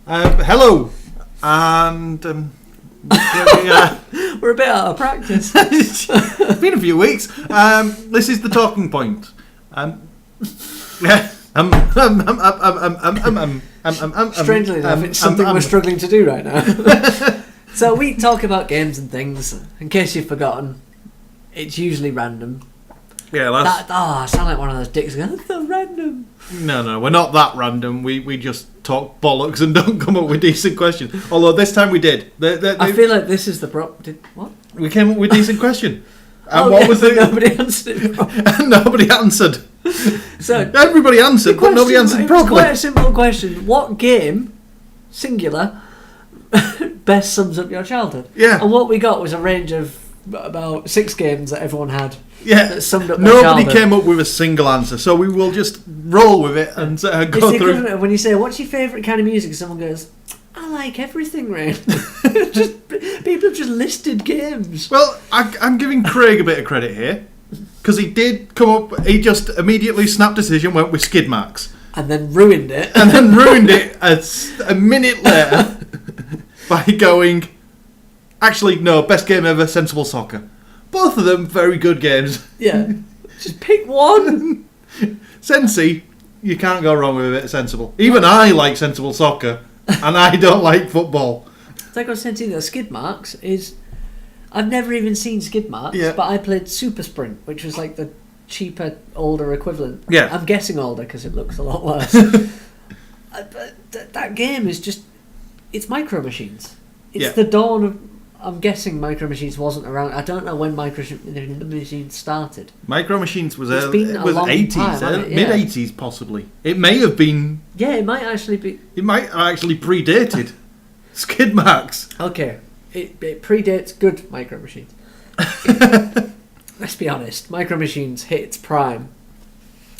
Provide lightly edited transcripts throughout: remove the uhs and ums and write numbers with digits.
Hello, and we're a bit out of practice. It's been a few weeks. This is the talking point. Strangely enough, it's something we're struggling to do right now. So we talk about games and things. In case you've forgotten, it's usually random. Yeah, I sound like one of those dicks going, that's so random. No, we're not that random. We just talk bollocks and don't come up with decent questions. Although this time we did. I feel like this is the what? We came up with a decent question. And what was it? Nobody answered it. Nobody answered. So everybody answered, but nobody answered properly. Quite a simple question. What game, singular, best sums up your childhood? Yeah. And what we got was a range of about 6 games that everyone had. Yeah. That summed up Nobody came up with a single answer, so we will just roll with it and go through. When you say, "What's your favourite kind of music?" someone goes, "I like everything, Rain." People have just listed games. Well, I'm giving Craig a bit of credit here because he did come up. He just immediately snapped decision, went with skid marks, and then ruined it. A minute later by going. Actually, no. Best game ever, Sensible Soccer. Both of them very good games. Yeah, just pick one. Sensi, you can't go wrong with a bit of Sensible. Even I like Sensible Soccer, and I don't like football. It's like I was saying to you, skid marks is... I've never even seen skid marks, but I played Super Sprint, which was like the cheaper, older equivalent. Yeah. I'm guessing older because it looks a lot worse. But that game is just... It's Micro Machines. It's the dawn of... I'm guessing Micro Machines wasn't around. I don't know when Micro Machines started. Micro Machines was it was 80s, mid 80s possibly. It may have been. Yeah, it might actually be. It might have actually predated skid marks. Okay, it predates good Micro Machines. Let's be honest. Micro Machines hit its prime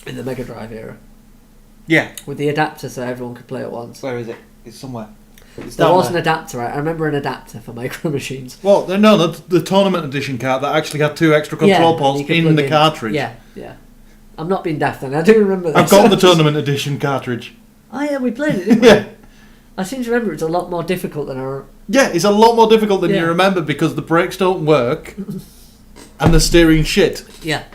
in the Mega Drive era. Yeah, with the adapter so everyone could play at once. Where is it? It's somewhere. There was an adapter, right? I remember an adapter for Micro Machines. Well, no, the tournament edition card that actually had 2 extra control ports in the cartridge. Yeah. I'm not being daft then. I do remember that. I've got the tournament edition cartridge. Oh yeah, we played it, didn't we? Yeah. I seem to remember it's a lot more difficult than our... Yeah, it's a lot more difficult than you remember because the brakes don't work and the steering shit. Yeah.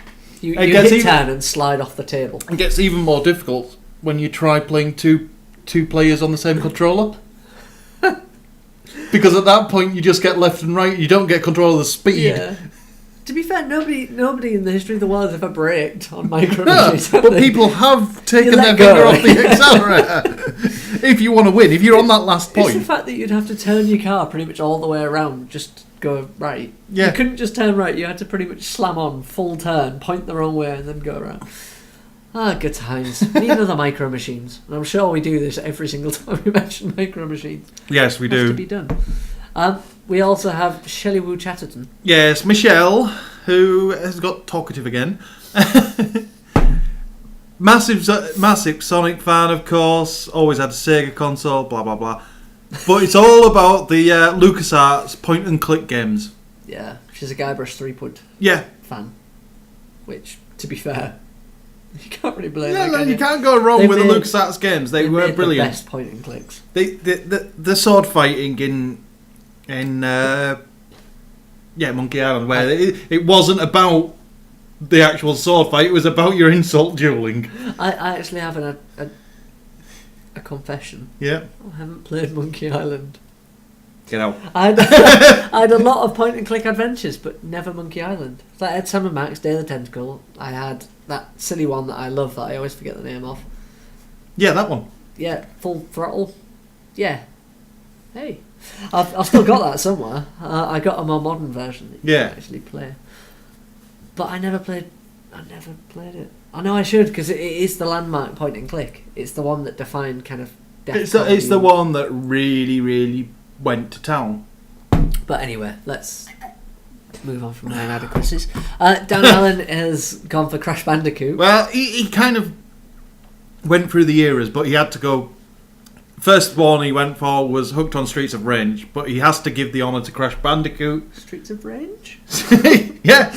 You hit turn and slide off the table. It gets even more difficult when you try playing two players on the same controller. Because at that point you just get left and right, you don't get control of the speed. Yeah. To be fair, nobody in the history of the world has ever braked on Micro Machines. But people have taken their finger off the accelerator. If you want to win, if you're on that last point. It's the fact that you'd have to turn your car pretty much all the way around, just go right. Yeah. You couldn't just turn right, you had to pretty much slam on, full turn, point the wrong way and then go around. Good times. We need another Micro Machines. And I'm sure we do this every single time we mention Micro Machines. Yes, we do. Has to be done. We also have Shelley Wu Chatterton. Yes, Michelle, who has got talkative again. Massive Sonic fan, of course. Always had a Sega console, blah, blah, blah. But it's all about the LucasArts point-and-click games. Yeah, she's a Guybrush Threepwood fan. Which, to be fair... You can't really blame them. No, you can't go wrong with the LucasArts games. They were brilliant. The best point and clicks. The sword fighting in Monkey Island, where it wasn't about the actual sword fight. It was about your insult dueling. I actually have a confession. Yeah. I haven't played Monkey Island. Get out. I had a lot of point and click adventures, but never Monkey Island. So I had Sam & Max, Day of the Tentacle. I had that silly one that I love that I always forget the name of. Yeah, that one. Yeah, Full Throttle. Yeah. Hey, I've still got that somewhere. I got a more modern version that you can actually play. But I never played it. I know I should because it is the landmark point and click. It's the one that defined kind of. It's the one that really, really went to town. But anyway, let's move on from my inadequacies. Dan Allen has gone for Crash Bandicoot. Well, he kind of went through the eras, but he had to go. First one he went for was Hooked on Streets of Rage, but he has to give the honour to Crash Bandicoot. Streets of Rage? Yeah.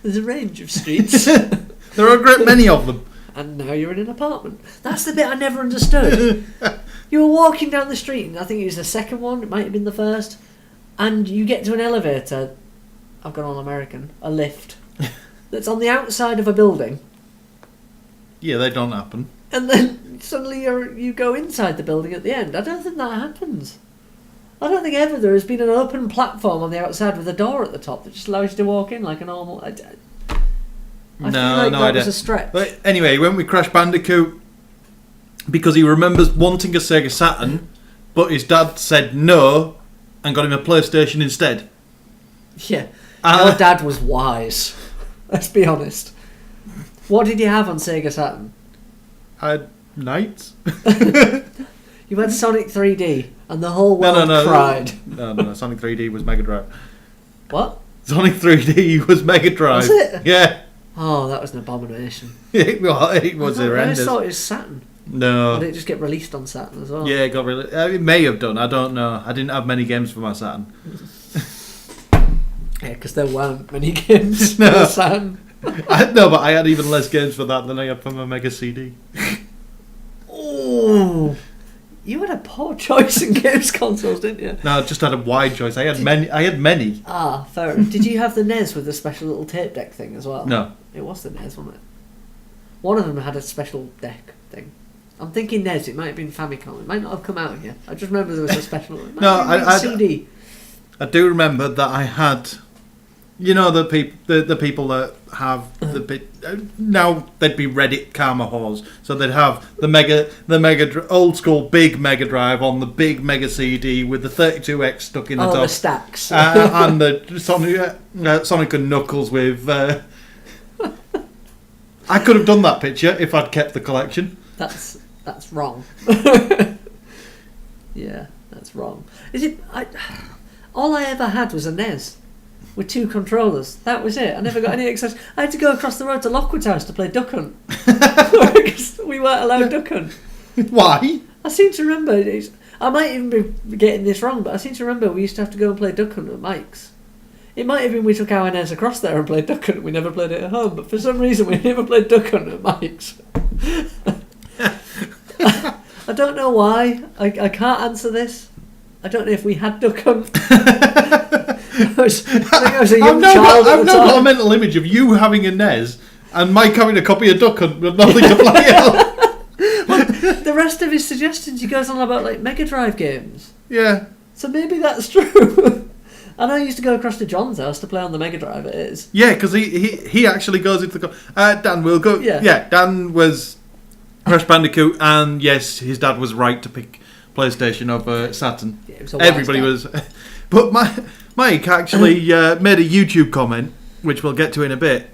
There's a range of streets. There are a great many of them. and now you're in an apartment. That's the bit I never understood. You were walking down the street, and I think it was the second one, it might have been the first, and you get to an elevator, I've gone all American, a lift, that's on the outside of a building. Yeah, they don't happen. And then suddenly you go inside the building at the end. I don't think that happens. I don't think ever there has been an open platform on the outside with a door at the top that just allows you to walk in like a normal... I feel like that was a stretch. But anyway, he went with Crash Bandicoot because he remembers wanting a Sega Saturn, but his dad said no and got him a PlayStation instead. Yeah. Your dad was wise. Let's be honest. What did you have on Sega Saturn? I had Knights. You had Sonic 3D and the whole world cried. No, Sonic 3D was Mega Drive. What? Sonic 3D was Mega Drive. Was it? Yeah. Oh, that was an abomination. It was horrendous. I thought it was Saturn. No. Or did it just get released on Saturn as well? Yeah, it got released. It may have done. I don't know. I didn't have many games for my Saturn. Yeah, because there weren't many games for No. Saturn. No, but I had even less games for that than I had for my Mega CD. Oh, you had a poor choice in games consoles, didn't you? No, I just had a wide choice. I had many. Ah, fair enough. Did you have the NES with the special little tape deck thing as well? No. It was the NES, wasn't it? One of them had a special deck thing. I'm thinking NES. It might have been Famicom. It might not have come out yet. I just remember there was a special. No, I CD. I do remember that I had. You know the people that have now they'd be Reddit karma whores, so they'd have the old school big Mega Drive on the big Mega CD with the 32X stuck in the top. Oh, the stacks. And the Sonic and Knuckles with. I could have done that picture if I'd kept the collection. That's wrong. Yeah, that's wrong. Is it? All I ever had was a NES. With 2 controllers. That was it. I never got any access. I had to go across the road to Lockwood's house to play Duck Hunt. Because we weren't allowed Duck Hunt. Why? I seem to remember... I might even be getting this wrong, but I seem to remember we used to have to go and play Duck Hunt at Mike's. It might have been we took our NES across there and played Duck Hunt. We never played it at home, but for some reason we never played Duck Hunt at Mike's. I don't know why. I can't answer this. I don't know if we had Duck Hunt. I was a young child at the time. I've now got a mental image of you having a NES and Mike having a copy of Duck Hunt with nothing to play it. Well, the rest of his suggestions, he goes on about like Mega Drive games. Yeah. So maybe that's true. And I used to go across to John's house to play on the Mega Drive. It is. Yeah, because he actually goes into the. Dan will go. Yeah. Dan was Crash Bandicoot, and yes, his dad was right to pick PlayStation over Saturn. Yeah, it was a Everybody was. But Mike actually made a YouTube comment, which we'll get to in a bit.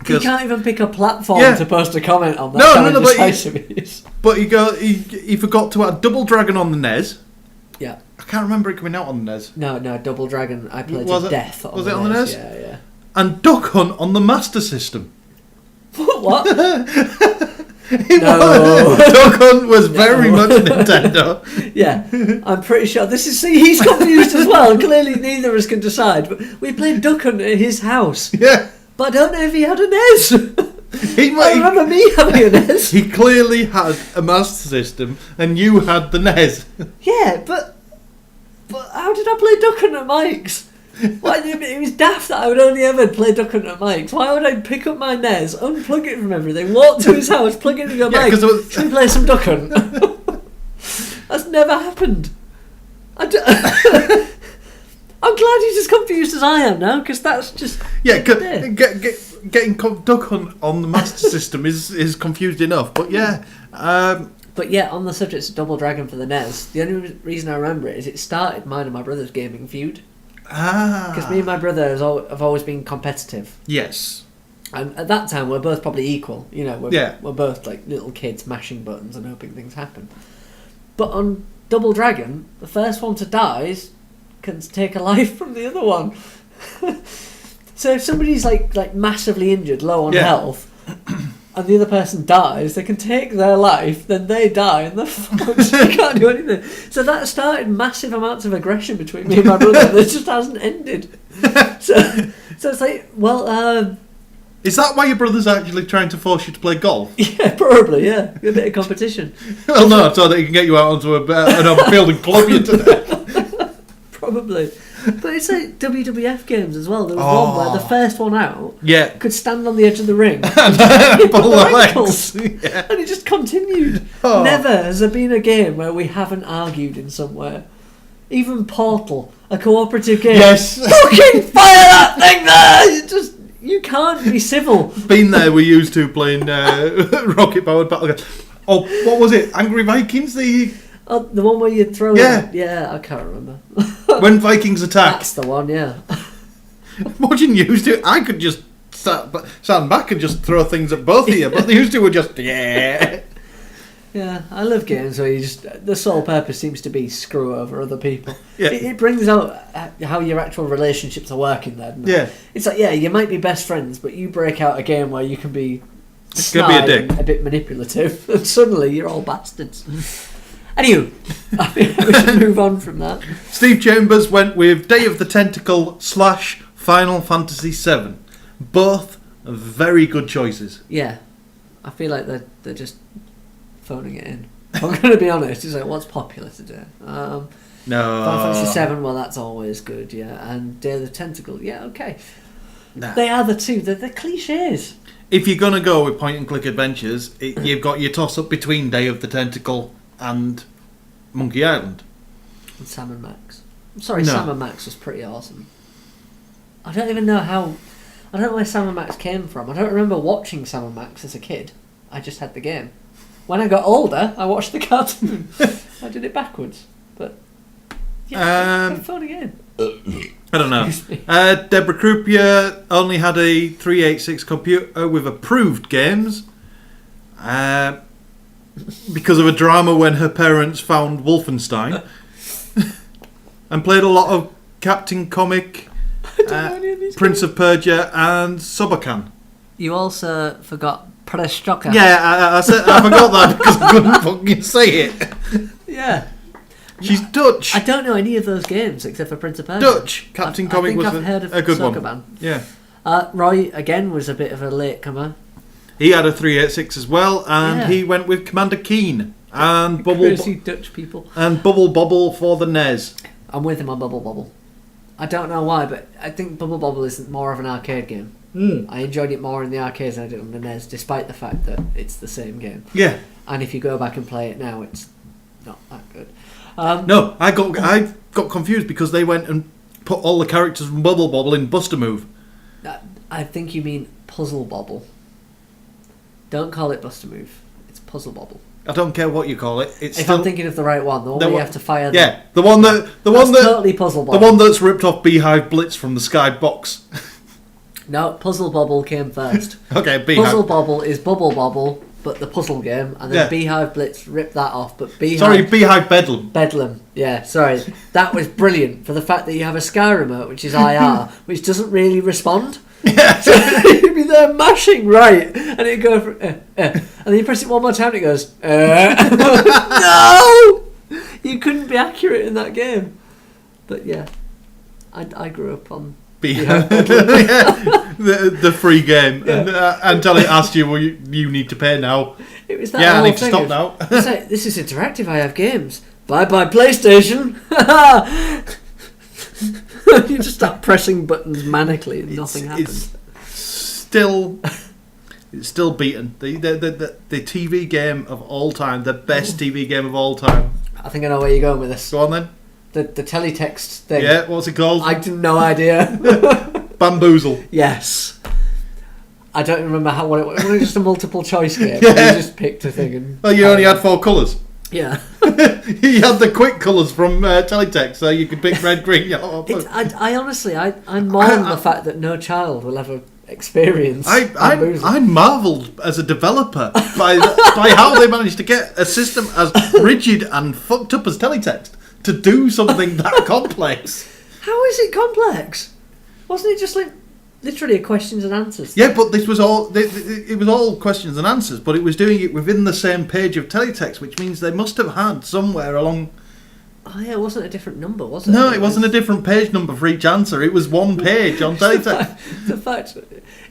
You can't even pick a platform to post a comment on that. But he forgot to add Double Dragon on the NES. Yeah. I can't remember it coming out on the NES. No, Double Dragon. I played to death on was the it NES. on the NES? Yeah. And Duck Hunt on the Master System. What? Duck Hunt was very much Nintendo. Yeah, I'm pretty sure. He's confused as well. Clearly, neither of us can decide. But we played Duck Hunt at his house. Yeah, but I don't know if he had a NES. I remember me having a NES. He clearly had a Master System, and you had the NES. Yeah, but how did I play Duck Hunt at Mike's? Why, it was daft that I would only ever play Duck Hunt at Mike's. Why would I pick up my NES, unplug it from everything, walk to his house, plug it in and go, Mike, should we play some Duck Hunt? That's never happened. I'm glad he's as confused as I am now, because that's just... Yeah, getting Duck Hunt on the Master System is confused enough, but yeah... But yeah, on the subject of Double Dragon for the NES, the only reason I remember it is it started mine and my brother's gaming feud. Because me and my brother have always been competitive. Yes. And at that time, we're both probably equal. You know, we're both like little kids mashing buttons and hoping things happen. But on Double Dragon, the first one to die can take a life from the other one. So if somebody's like massively injured, low on health, and the other person dies, they can take their life, then they die, and they're fucked. They can't do anything. So that started massive amounts of aggression between me and my brother that just hasn't ended. So it's like, well, Is that why your brother's actually trying to force you to play golf? Yeah, probably, yeah. A bit of competition. Well, no, so that he can get you out onto an open field and club you to death. Probably. But it's like WWF games as well. There was one where the first one out could stand on the edge of the ring and pull the legs. Yeah. And it just continued. Never has there been a game where we haven't argued in somewhere. Even Portal, a cooperative game. Yes. Fucking fire that thing there! You can't be civil. Been there, we used to playing rocket powered battle. Oh, what was it? Angry Vikings? The one where you throw it. Yeah, I can't remember. When Vikings attack. That's the one, yeah. Imagine you used to. I could just stand back and just throw things at both of you, but the used to were just, Yeah, I love games where the sole purpose seems to be screw over other people. Yeah. It brings out how your actual relationships are working then. Yeah. It's like, you might be best friends, but you break out a game where you can be snide and a bit manipulative, and suddenly you're all bastards. Anywho, I think we should move on from that. Steve Chambers went with Day of the Tentacle / Final Fantasy VII. Both very good choices. Yeah. I feel like they're just phoning it in. I'm going to be honest. It's like, what's popular today? No. Final Fantasy VII, well, that's always good, yeah. And Day of the Tentacle, yeah, okay. Nah. They are the two. They're cliches. If you're going to go with point-and-click adventures, you've got your toss-up between Day of the Tentacle and Monkey Island. And Sam & Max. I'm sorry, Sam & Max was pretty awesome. I don't even know how... I don't know where Sam & Max came from. I don't remember watching Sam & Max as a kid. I just had the game. When I got older, I watched the cartoon. I did it backwards. But, yeah, phone again. I don't know. Deborah Croupier only had a 386 computer with approved games. Because of a drama when her parents found Wolfenstein. And played a lot of Captain Comic, Prince of Persia and Sobokan. You also forgot Prestoka. Yeah, I forgot that because I couldn't fucking say it. Yeah. She's Dutch. I don't know any of those games except for Prince of Persia. Dutch. Captain Comic was a good Sokoban. one. Yeah. Roy, again, was a bit of a latecomer. He had a 386 as well, and he went with Commander Keen and Crazy Dutch people and Bubble Bobble for the NES. I'm with him on Bubble Bobble. I don't know why, but I think Bubble Bobble is more of an arcade game. I enjoyed it more in the arcades than I did on the NES, despite the fact that it's the same game. Yeah. And if you go back and play it now, it's not that good. No, I got confused because they went and put all the characters from Bubble Bobble in Buster Move. I think you mean Puzzle Bobble. Don't call it Buster Move. It's Puzzle Bobble. I don't care what you call it. If I'm thinking of the right one, the one where you have to fire. The one that totally Puzzle Bobble. The one that's ripped off Beehive Blitz from the Skybox. No, Puzzle Bobble came first. Okay, Beehive. Puzzle Bobble is Bubble Bobble, but the puzzle game, and then Beehive Blitz ripped that off. But Beehive Bedlam. Bedlam. Yeah, sorry. That was brilliant for the fact that you have a Sky remote, which is IR, which doesn't really respond. Yeah. So you'd be there mashing right, and it'd go for and then you press it one more time, and it goes no. You couldn't be accurate in that game. But yeah, I grew up on Beehive the free game, and until it asked you, well, you need to pay now. It was that I need to stop now. It's like, this is interactive. I have games. Bye bye PlayStation. You just start pressing buttons manically and nothing happens. It's still beaten. The TV game of all time, the best TV game of all time. I think I know where you're going with this. Go on then. The teletext thing. Yeah, what's it called? I have no idea. Bamboozle. Yes. I don't remember what it was. It was just a multiple choice game. Yeah. You just picked a thing and. Well, you only had 4 colours. Yeah. You had the quick colours from teletext, so you could pick red, green, yellow. I honestly mourn the fact that no child will ever experience. I marvelled as a developer by how they managed to get a system as rigid and fucked up as teletext to do something that complex. How is it complex? Wasn't it just like literally a questions and answers? Yeah, but this was all. It was all questions and answers, but it was doing it within the same page of teletext, which means they must have had somewhere along Oh yeah, it wasn't a different number, was it? No, it wasn't a different page number for each answer. It was one page on teletext. The fact,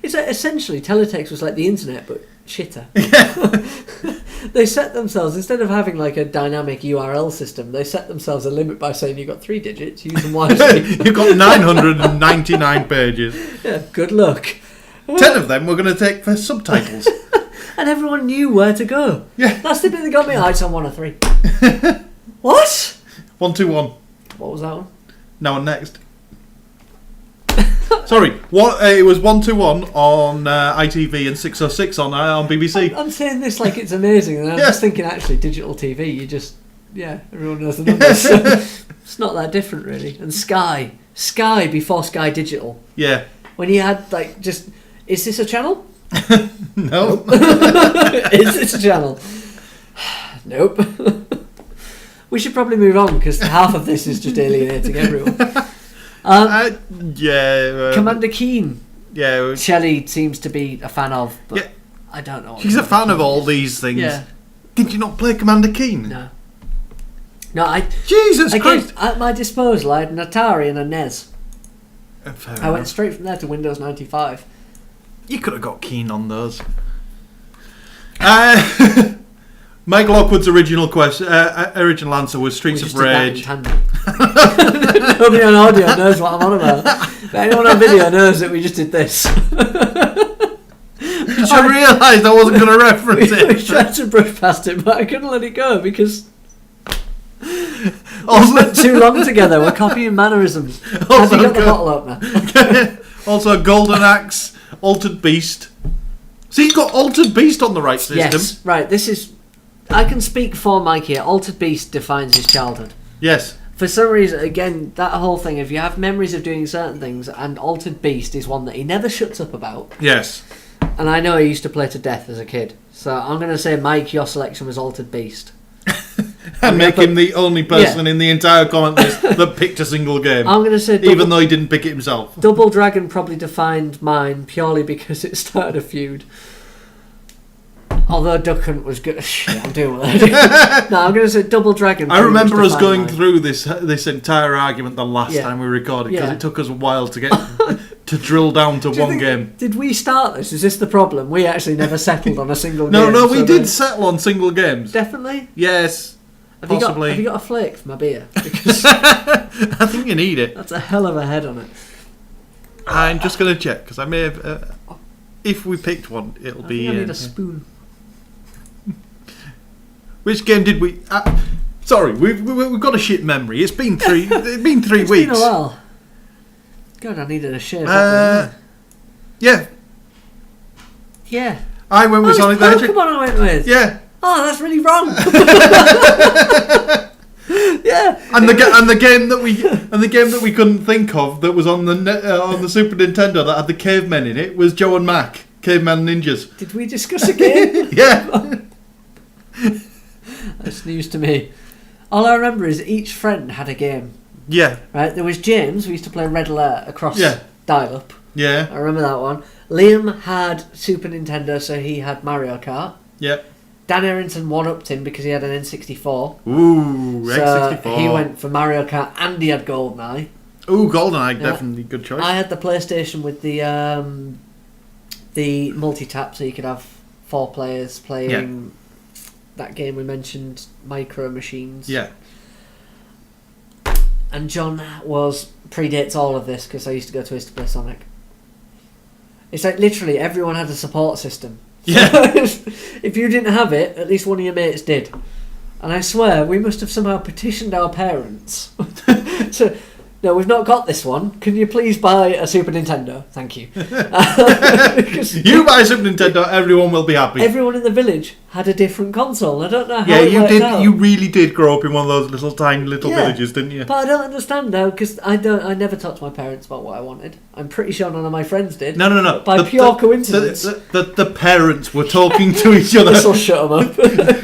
it's like essentially teletext was like the internet, but shitter. Yeah. They set themselves, instead of having like a dynamic URL system, they set themselves a limit by saying you've got 3 digits, use them wisely. You've got 999 pages. Yeah, good luck. 10 of them were going to take for subtitles. And everyone knew where to go. Yeah. That's the bit that got me. It's on 1 or 3. What? 121. What was that one? Now and next. Sorry, it was 121 on ITV and 606 on BBC. I'm saying this like it's amazing, and I'm just thinking actually digital TV, everyone knows the numbers. So it's not that different really. And Sky before Sky Digital. Yeah. When you had like just, is this a channel? No. Is this a channel? Nope. We should probably move on because half of this is just alienating everyone. Commander Keen. Yeah. Shelley seems to be a fan of, but I don't know. She's a fan of all these things. Yeah. Did you not play Commander Keen? No. No, Jesus Christ! At my disposal, I had an Atari and a NES. Fair I went straight from there to Windows 95. You could have got Keen on those. Mike Lockwood's original answer was Streets of Rage. Nobody on audio knows what I'm on about. But anyone on video knows that we just did this. I realised I wasn't going to reference it. We tried to brush past it, but I couldn't let it go because we spent too long together. We're copying mannerisms. Have you got the bottle opener? Also, Golden Axe, Altered Beast. See, you've got Altered Beast on the right system. Yes, right. This is. I can speak for Mike here. Altered Beast defines his childhood. Yes. For some reason, again, that whole thing, if you have memories of doing certain things, and Altered Beast is one that he never shuts up about. Yes. And I know he used to play to death as a kid. So I'm going to say, Mike, your selection was Altered Beast. And make him the only person in the entire comment list that picked a single game. I'm going to say... even though he didn't pick it himself. Double Dragon probably defined mine purely because it started a feud. Although Duck Hunt was good. Shit, I'm doing what I do. No, I'm going to say Double Dragon. I remember us going through this entire argument the last time we recorded because it took us a while to get to drill down to one game. Did we start this? Is this the problem? We actually never settled on a single game. No, we did settle on single games. Definitely? Yes. Possibly. Have you got a flake for my beer? Because I think you need it. That's a hell of a head on it. I'm just going to check because I may have. If we picked one, it'll be. I need a spoon. Which game did we? Sorry, we've got a shit memory. It's been 3 weeks. It's been a while. God, I needed a shave. Yeah. Yeah. I went with Sonic the Hedgehog. Pokemon I went with. Yeah. Oh, that's really wrong. Yeah. And the game that we couldn't think of that was on the Super Nintendo that had the cavemen in it was Joe and Mac, Caveman Ninjas. Did we discuss a game? Yeah. That's news to me. All I remember is each friend had a game. Yeah. Right? There was James, we used to play Red Alert across dial-up. Yeah. I remember that one. Liam had Super Nintendo, so he had Mario Kart. Yeah. Dan Errington one-upped him because he had an N64. Ooh, N64. So he went for Mario Kart and he had GoldenEye. Ooh, GoldenEye, definitely good choice. I had the PlayStation with the multi-tap, so you could have 4 players playing that game we mentioned, Micro Machines. Yeah. And John predates all of this because I used to go to his to play Sonic. It's like literally everyone had a support system. Yeah. If you didn't have it, at least one of your mates did. And I swear, we must have somehow petitioned our parents to... No, we've not got this one. Can you please buy a Super Nintendo? Thank you. You buy a Super Nintendo, everyone will be happy. Everyone in the village had a different console. I don't know how it worked did. Out. You really did grow up in one of those tiny villages, didn't you? But I don't understand now because I never talked to my parents about what I wanted. I'm pretty sure none of my friends did. No. By pure coincidence. The parents were talking to each other. This will shut them up.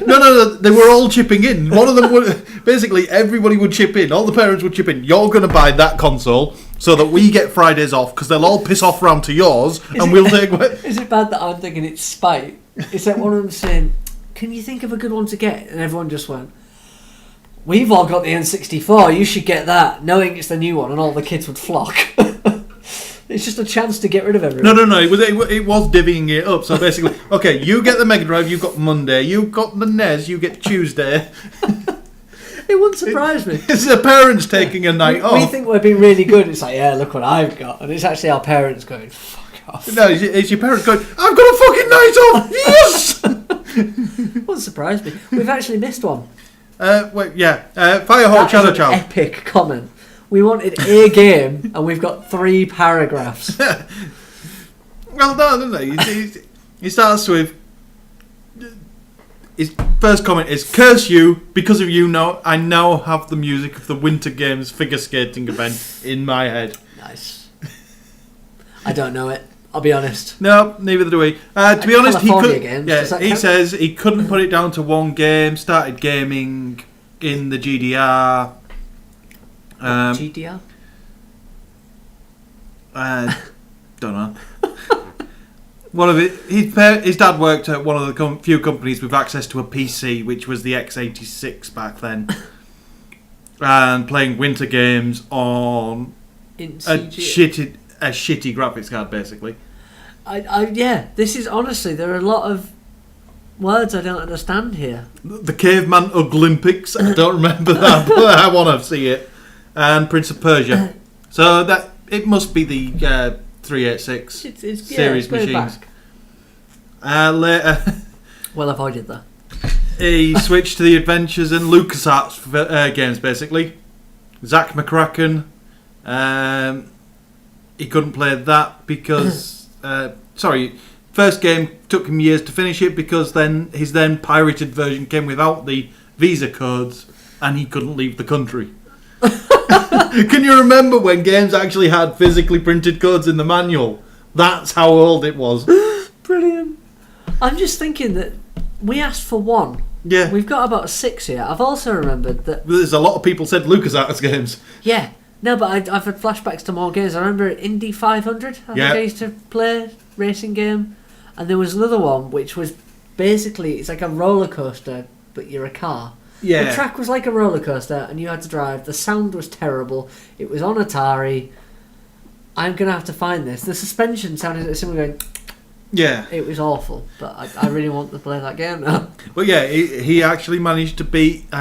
No. They were all chipping in. One of them would... Basically, everybody would chip in. All the parents would chip in. You're going to buy that console so that we get Fridays off because they'll all piss off round to yours we'll take... Is it bad that I'm thinking it's spite? It's like one of them saying, can you think of a good one to get? And everyone just went, we've all got the N64, you should get that, knowing it's the new one, and all the kids would flock. It's just a chance to get rid of everyone. No. It was divvying it up. So basically, okay, you get the Mega Drive, you got Monday. You got the NES, you get Tuesday. It wouldn't surprise me. It's the parents taking a night off. We think we're being really good. It's like, yeah, look what I've got. And it's actually our parents going, fuck off. No, it's your parents going, I've got a fucking night off! Yes! Wouldn't surprise me. We've actually missed one. Firehawk Shadow Child. Epic comment. We wanted a game, and we've got 3 paragraphs. Well, no. He starts with... His first comment is, curse you, because of you now, I now have the music of the Winter Games figure skating event in my head. Nice. I don't know it, I'll be honest. No, neither do we. To be honest, he says he couldn't put it down to one game, started gaming in the GDR. GDR? Don't know. His dad worked at one of the few companies with access to a PC, which was the x86 back then, and playing winter games on a shitty graphics card, basically. This is honestly, there are a lot of words I don't understand here. The Caveman Olympics, I don't remember that, but I want to see it. And Prince of Persia. So that it must be the 386 series machines. Later, well avoided that. He switched to the Adventures and LucasArts games, basically. Zack McCracken. He couldn't play that because... first game took him years to finish it because then his pirated version came without the Visa codes and he couldn't leave the country. Can you remember when games actually had physically printed codes in the manual? That's how old it was. Brilliant. I'm just thinking that we asked for 1. Yeah. We've got about 6 here. I've also remembered that... There's a lot of people said LucasArts games. Yeah. No, but I've had flashbacks to more games. I remember Indy 500. I think I used to play racing game. And there was another one which was basically... It's like a roller coaster, but you're a car. Yeah. The track was like a roller coaster and you had to drive. The sound was terrible. It was on Atari. I'm going to have to find this. The suspension sounded like someone going... Yeah. It was awful, but I really want to play that game now. But yeah, he actually managed to beat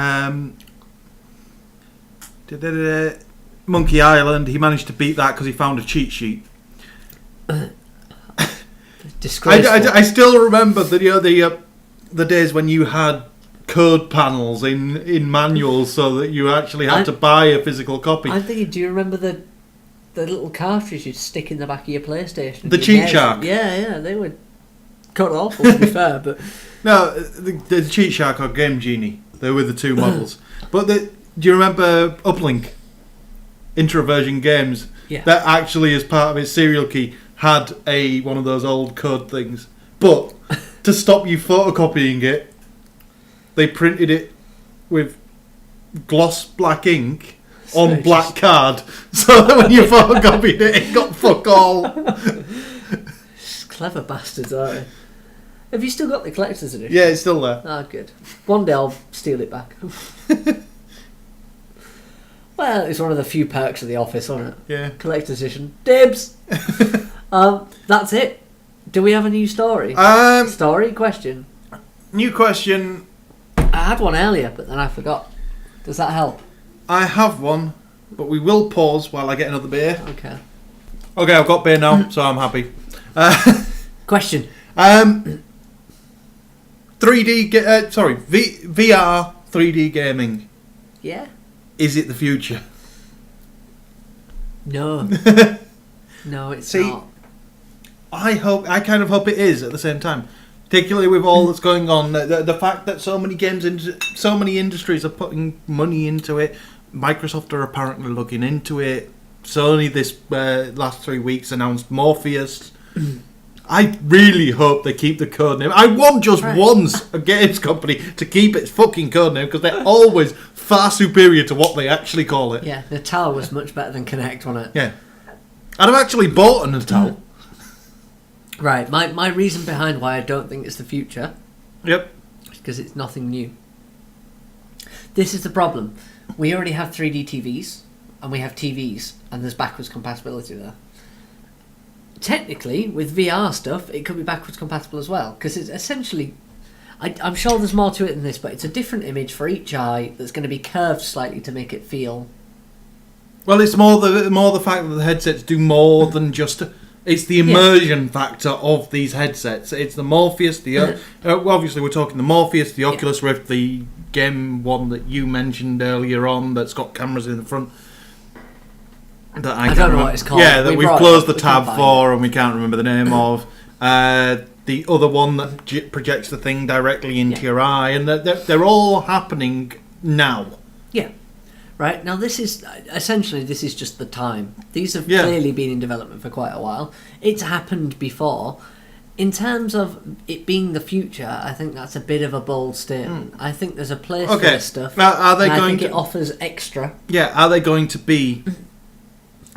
Monkey Island. He managed to beat that because he found a cheat sheet. Disgraceful. I still remember the days when you had code panels in manuals so that you actually had to buy a physical copy. I'm thinking, do you remember the little cartridge you'd stick in the back of your PlayStation? The Cheat Shark? Yeah, they were kind of awful to be fair, but... No, the Cheat Shark or Game Genie, they were the two models. But do you remember Uplink? Introversion Games? Yeah. That actually, as part of its serial key, had one of those old code things. But to stop you photocopying it, they printed it with gloss black ink on black card, so that when you photocopied it got fuck all. Clever bastards, aren't they? Have you still got the collector's edition? Yeah, it's still there. Ah, good. One day I'll steal it back. Well, it's one of the few perks of the office, wasn't it? Yeah. Collector's edition. Dibs! That's it. Do we have a new story? Story? Question? New question. I had one earlier, but then I forgot. Does that help? I have one, but we will pause while I get another beer. Okay, I've got beer now, so I'm happy. Question. VR 3D gaming. Yeah? Is it the future? No. No, it's not. I kind of hope it is at the same time. Particularly with all that's going on, the fact that so many industries are putting money into it. Microsoft are apparently looking into it. Sony this last 3 weeks announced Morpheus. I really hope they keep the code name. I want just once a games company to keep its fucking code name because they're always far superior to what they actually call it. Yeah, Natal was much better than Kinect, wasn't it? Yeah. And I've actually bought a Natal. Right, my reason behind why I don't think it's the future... Yep. is because it's nothing new. This is the problem. We already have 3D TVs, and we have TVs, and there's backwards compatibility there. Technically, with VR stuff, it could be backwards compatible as well, because it's essentially... I'm sure there's more to it than this, but it's a different image for each eye that's going to be curved slightly to make it feel... Well, it's more the fact that the headsets do more than just... It's the immersion factor of these headsets. It's the Morpheus, obviously we're talking the Morpheus, the Oculus Rift, the game one that you mentioned earlier on that's got cameras in the front. That I don't know what it's called. Yeah, that we've closed the tab for and we can't remember the name of. The other one that projects the thing directly into your eye, and they're all happening now. Yeah. Right, now this is just the time. These have clearly been in development for quite a while. It's happened before. In terms of it being the future, I think that's a bit of a bold statement. I think there's a place for this stuff. Are they going I think it offers extra. Yeah, are they going to be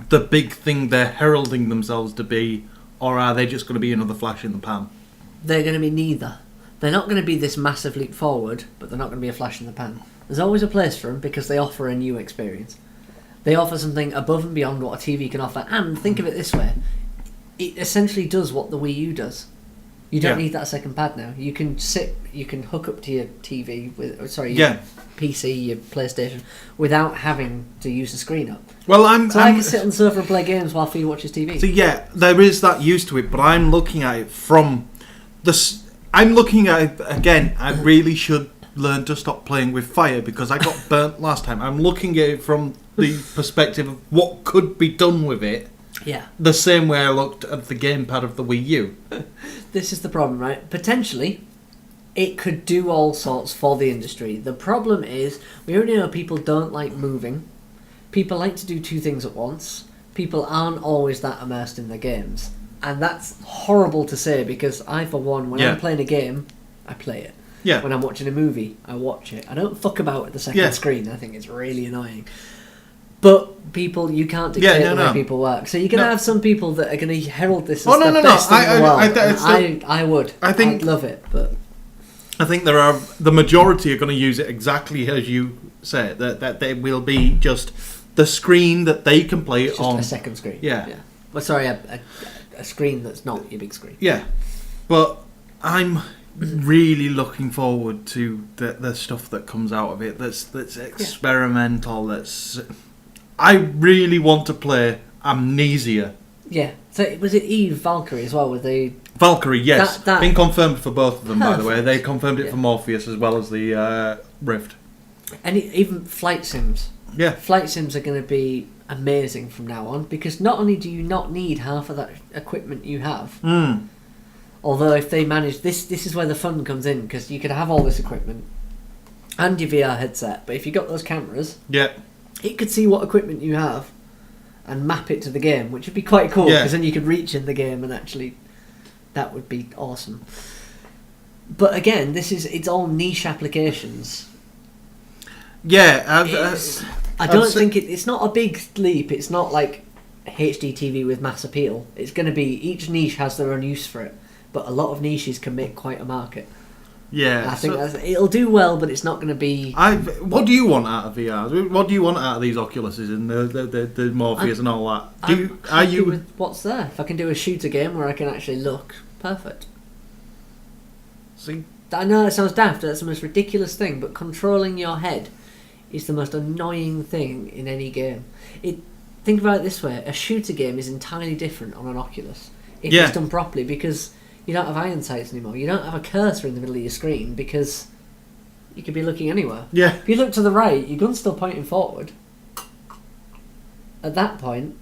the big thing they're heralding themselves to be, or are they just going to be another flash in the pan? They're going to be neither. They're not going to be this massive leap forward, but they're not going to be a flash in the pan. There's always a place for them because they offer a new experience. They offer something above and beyond what a TV can offer. And think of it this way. It essentially does what the Wii U does. You don't need that second pad now. You can hook up to your TV, your PC, your PlayStation, without having to use the screen up. Well, I can sit on the sofa and play games while Fee watches TV. So yeah, there is that use to it, but I'm looking at it from I'm looking at it, again, I really should learn to stop playing with fire because I got burnt last time. I'm looking at it from the perspective of what could be done with it. Yeah. The same way I looked at the gamepad of the Wii U. This is the problem, right? Potentially, it could do all sorts for the industry. The problem is, we already know people don't like moving. People like to do two things at once. People aren't always that immersed in their games. And that's horrible to say because I, for one, when I'm playing a game, I play it. Yeah. When I'm watching a movie, I watch it. I don't fuck about with the second screen. I think it's really annoying. But people, you can't dictate the way people work. So you're going to have some people that are going to herald this as the best thing in the world. I would. I'd love it, but... I think the majority are going to use it exactly as you say, that they will be just the screen that they can play it on. A second screen. Yeah. Well, sorry, a screen that's not your big screen. Yeah. But I'm really looking forward to the stuff that comes out of it that's experimental, I really want to play Amnesia. Yeah. So was it Eve Valkyrie as well with the... Valkyrie, yes. Been confirmed for both of them, by the way. They confirmed it Yeah. for Morpheus as well as the Rift. And even flight sims. Yeah. Flight sims are going to be amazing from now on because not only do you not need half of that equipment you have, although if they manage... This is where the fun comes in because you could have all this equipment and your VR headset, but if you got those cameras... Yeah. It could see what equipment you have and map it to the game, which would be quite cool because then you could reach in the game and actually that would be awesome. But again, it's all niche applications. Yeah, I don't think it's not a big leap. It's not like HD TV with mass appeal. It's going to be each niche has their own use for it, but a lot of niches can make quite a market. Yeah, I think it'll do well, but it's not going to be... What do you want out of VR? What do you want out of these Oculuses and the Morpheus and all that? Are you with what's there? If I can do a shooter game where I can actually look, perfect. See, I know it sounds daft. That's the most ridiculous thing, but controlling your head is the most annoying thing in any game. Think about it this way: a shooter game is entirely different on an Oculus if it's done properly because. You don't have iron sights anymore. You don't have a cursor in the middle of your screen because you could be looking anywhere. Yeah. If you look to the right, your gun's still pointing forward. At that point,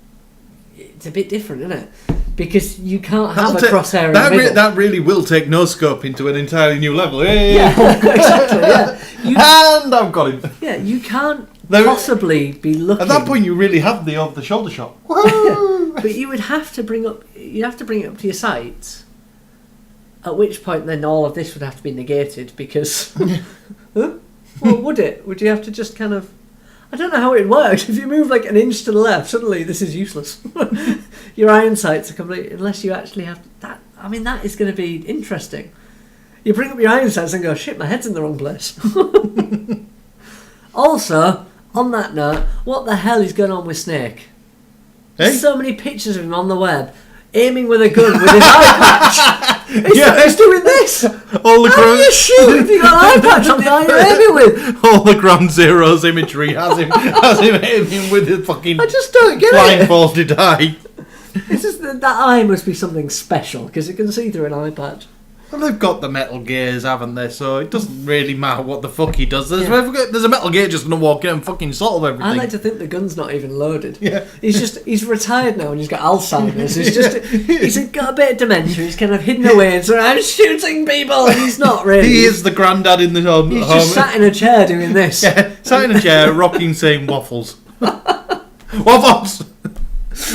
it's a bit different, isn't it? Because you can't have a crosshair in the middle. That really will take no scope into an entirely new level. Hey. Yeah, exactly. Yeah. And I've got him. Yeah, you can't possibly be looking. At that point, you really have the off-the-shoulder shot. Woo! But you would have to bring up. You'd have to bring it up to your sights. At which point, then all of this would have to be negated because, well, would it? Would you have to just kind of? I don't know how it works. If you move like an inch to the left, suddenly this is useless. Your iron sights are complete unless you actually have that. I mean, that is going to be interesting. You bring up your iron sights and go, shit, my head's in the wrong place. Also, on that note, what the hell is going on with Snake? There's so many pictures of him on the web, aiming with a gun with his eye patch. He's doing this. All the How do you shoot if you got an eye patch on the eye you're aiming with? All the Ground Zeroes imagery has him aiming with his fucking I just don't get blindfolded eye. It's just that eye must be something special because it can see through an eye patch. Well, they've got the Metal Gears, haven't they? So it doesn't really matter what the fuck he does. There's a Metal Gear just going to walk in and fucking solve everything. I like to think the gun's not even loaded. Yeah. He's retired now and he's got Alzheimer's. He's got a bit of dementia. He's kind of hidden away and so I'm shooting people and he's not really. He is the granddad in the home. He's just sat in a chair doing this. Yeah, sat in a chair, rocking, saying waffles. Waffles!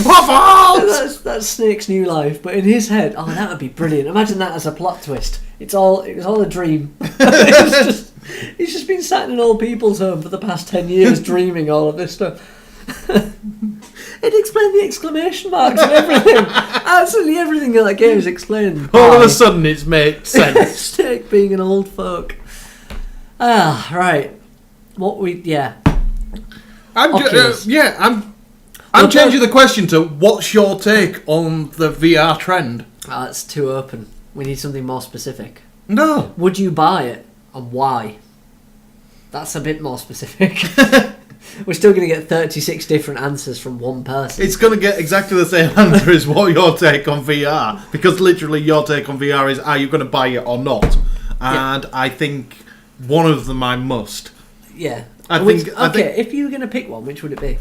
Waffles! That's Snake's new life, but in his head, that would be brilliant. Imagine that as a plot twist. It was all a dream. He's just been sat in an old people's home for the past 10 years dreaming all of this stuff. It explained the exclamation marks and everything. Absolutely everything in that game is explained. All of a sudden it's made sense. Snake being an old folk. Right. I'm changing the question to what's your take on the VR trend? It's too open. We need something more specific. No. Would you buy it and why? That's a bit more specific. We're still going to get 36 different answers from one person. It's going to get exactly the same answer as what your take on VR. Because literally your take on VR is, are you going to buy it or not? And I think one of them I must. Yeah. I think if you were going to pick one, which would it be?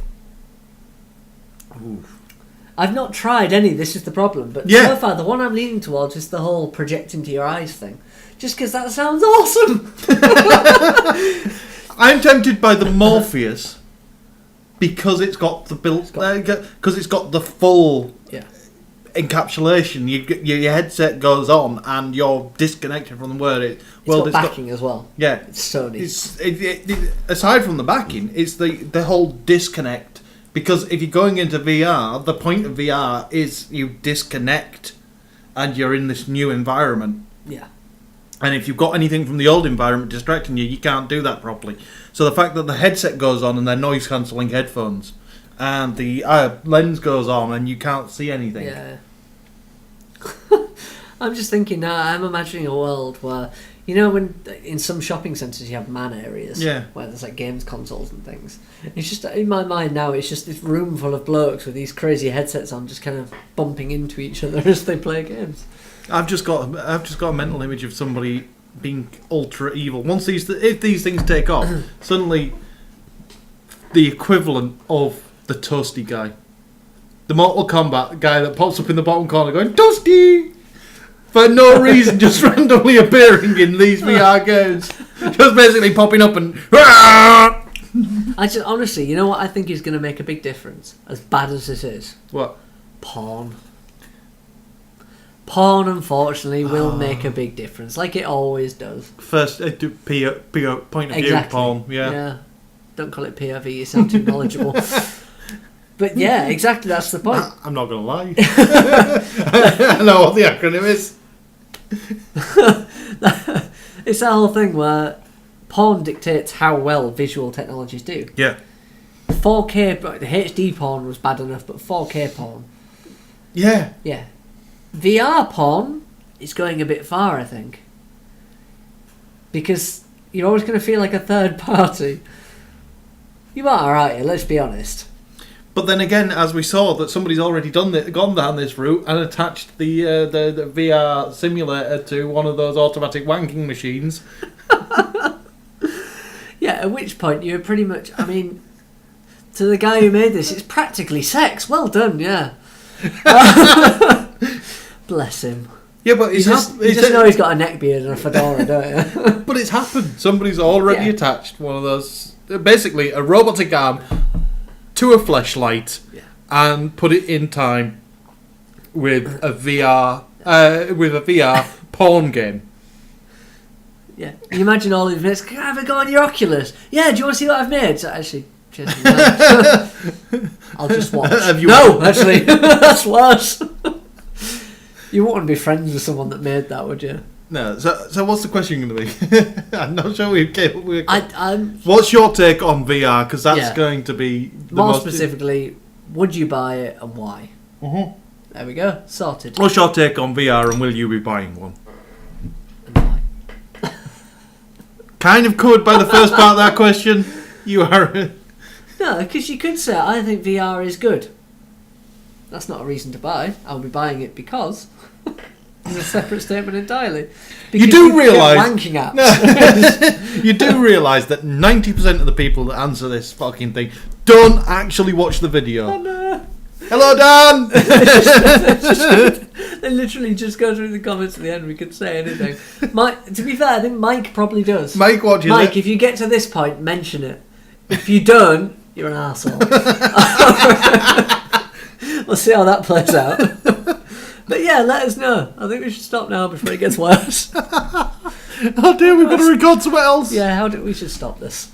Ooh. I've not tried any, this is the problem. But so far, the one I'm leaning towards is the whole project into your eyes thing. Just because that sounds awesome. I'm tempted by the Morpheus because it's got the because it's got the full encapsulation. Your headset goes on and you're disconnected from the world. It's got backing as well. Yeah, it's Sony. Aside from the backing, it's the whole disconnect. Because if you're going into VR, the point of VR is you disconnect and you're in this new environment. Yeah. And if you've got anything from the old environment distracting you, you can't do that properly. So the fact that the headset goes on and they're noise-cancelling headphones and the lens goes on and you can't see anything. Yeah. I'm just thinking now, I'm imagining a world where, you know, when in some shopping centres you have man areas where there's like games consoles and things. It's just, in my mind now, it's just this room full of blokes with these crazy headsets on just kind of bumping into each other as they play games. I've just got a mental image of somebody being ultra evil. If these things take off, suddenly the equivalent of the Toasty guy. The Mortal Kombat guy that pops up in the bottom corner going, Toasty! For no reason, just randomly appearing in these VR games. Just basically popping up and... Honestly, you know what I think is going to make a big difference? As bad as this is. What? Porn. Porn, unfortunately, will make a big difference, like it always does. First, point of view porn, yeah. Don't call it POV, you sound too knowledgeable. But yeah, exactly, that's the point. I'm not going to lie. I know what the acronym is. It's that whole thing where porn dictates how well visual technologies do. Yeah. 4K, the HD porn was bad enough, but 4K porn. Yeah. Yeah. VR porn is going a bit far, I think. Because you're always going to feel like a third party. You are, aren't you? Let's be honest. But then again, as we saw, that somebody's already gone down this route and attached the VR simulator to one of those automatic wanking machines. Yeah, at which point you're pretty much... I mean, to the guy who made this, it's practically sex. Well done, yeah. Bless him. Yeah, but you just know he's got a neckbeard and a fedora, don't you? But it's happened. Somebody's already attached one of those... Basically, a robotic arm... to a fleshlight and put it in time with a VR porn game. Yeah, you imagine all these mates. Can I have a go on your Oculus? Yeah, do you want to see what I've made? So actually, I'll just watch. Actually, that's worse. You wouldn't want to be friends with someone that made that, would you? No. So what's the question going to be? I'm not sure we came up with. What's your take on VR? Because that's going to be more specifically. Would you buy it and why? Mm-hmm. There we go. Sorted. What's your take on VR and will you be buying one? And why? Kind of covered by the first part of that question. You are. No, because you could say, I think VR is good. That's not a reason to buy. I'll be buying it because... It's a separate statement entirely. Because you do realise... wanking apps. You do realise that 90% of the people that answer this fucking thing don't actually watch the video. Oh, no. Hello, Dan! They literally just go through the comments at the end. We could say anything. To be fair, I think Mike probably does. Mike watches Mike, if you get to this point, mention it. If you don't, you're an arsehole. We'll see how that plays out. But yeah, let us know. I think we should stop now before it gets worse. Oh dear, we've got to record somewhere else. Yeah, we should stop this.